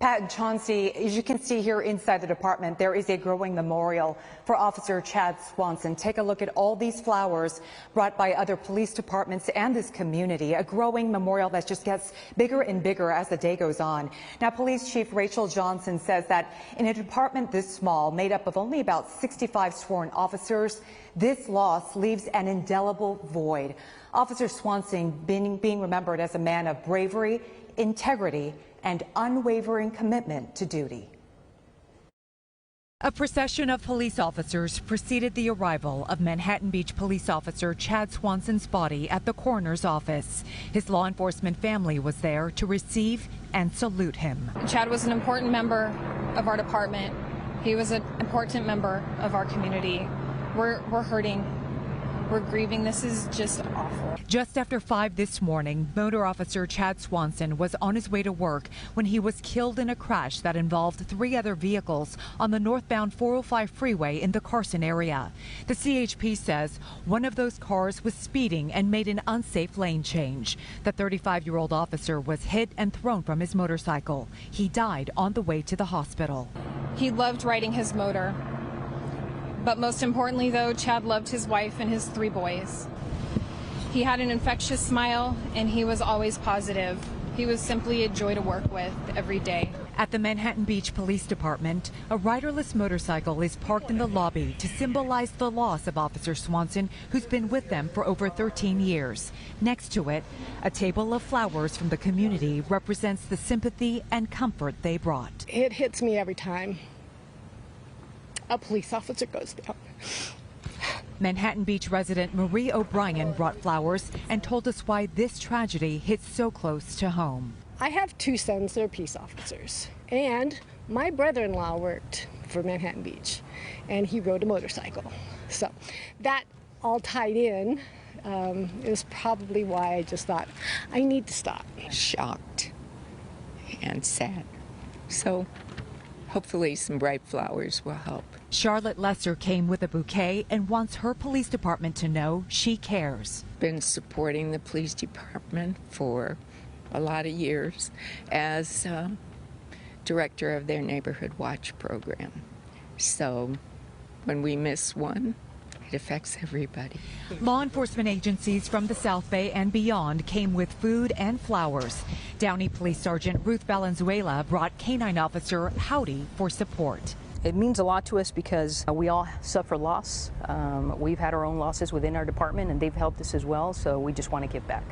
Pat and Chauncey, as you can see here inside the department, there is a growing memorial for Officer Chad Swanson. Take a look at all these flowers brought by other police departments and this community. A growing memorial that just gets bigger and bigger as the day goes on. Now, Police Chief Rachel Johnson says that in a department this small, made up of only about 65 sworn officers, this loss leaves an indelible void. Officer Swanson being remembered as a man of bravery, integrity, and unwavering commitment to duty. A procession of police officers preceded the arrival of Manhattan Beach police officer Chad Swanson's body at the coroner's office. His law enforcement family was there to receive and salute him. Chad was an important member of our department. He was an important member of our community. We're hurting. We're grieving. This is just awful. Just after 5 this morning, motor officer Chad Swanson was on his way to work when he was killed in a crash that involved 3 other vehicles on the northbound 405 freeway in the Carson area. The CHP says one of those cars was speeding and made an unsafe lane change. The 35-year-old officer was hit and thrown from his motorcycle. He died on the way to the hospital. He loved riding his motor. But most importantly, though, Chad loved his wife and his 3 boys. He had an infectious smile, and he was always positive. He was simply a joy to work with every day. At the Manhattan Beach Police Department, a riderless motorcycle is parked in the lobby to symbolize the loss of Officer Swanson, who's been with them for over 13 years. Next to it, a table of flowers from the community represents the sympathy and comfort they brought. It hits me every time a police officer goes down. Manhattan Beach resident Marie O'Brien brought flowers and told us why this tragedy hits so close to home. I have 2 sons that are peace officers, and my brother-in-law worked for Manhattan Beach, and he rode a motorcycle. So that all tied in. It was probably why I just thought, I need to stop. Shocked and sad. So hopefully some bright flowers will help. Charlotte Lesser came with a bouquet and wants her police department to know she cares. Been supporting the police department for a lot of years as director of their Neighborhood Watch program. So when we miss one, it affects everybody. Law enforcement agencies from the South Bay and beyond came with food and flowers. Downey Police Sergeant Ruth Valenzuela brought Canine Officer Howdy for support. It means a lot to us because we all suffer loss. We've had our own losses within our department, and they've helped us as well, so we just want to give back.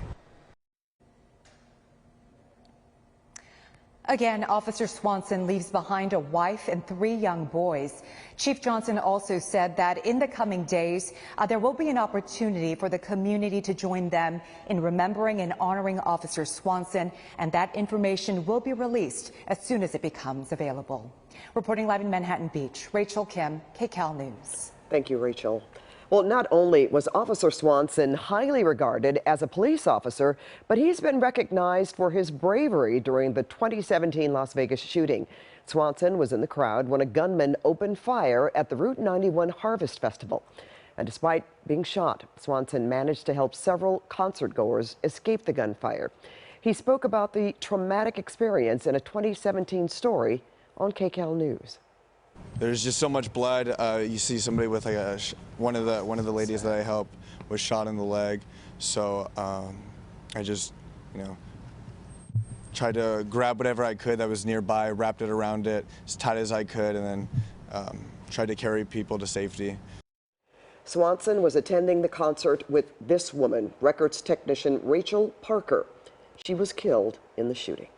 Again, Officer Swanson leaves behind a wife and 3 young boys. Chief Johnson also said that in the coming days, there will be an opportunity for the community to join them in remembering and honoring Officer Swanson, and that information will be released as soon as it becomes available. Reporting live in Manhattan Beach, Rachel Kim, KCAL News. Thank you, Rachel. Well, not only was Officer Swanson highly regarded as a police officer, but he's been recognized for his bravery during the 2017 Las Vegas shooting. Swanson was in the crowd when a gunman opened fire at the Route 91 Harvest Festival. And despite being shot, Swanson managed to help several concertgoers escape the gunfire. He spoke about the traumatic experience in a 2017 story on KCAL News. There's just so much blood. You see somebody with like one of the ladies that I helped was shot in the leg. So I just, tried to grab whatever I could that was nearby, wrapped it around it as tight as I could, and then tried to carry people to safety. Swanson was attending the concert with this woman, records technician Rachel Parker. She was killed in the shooting.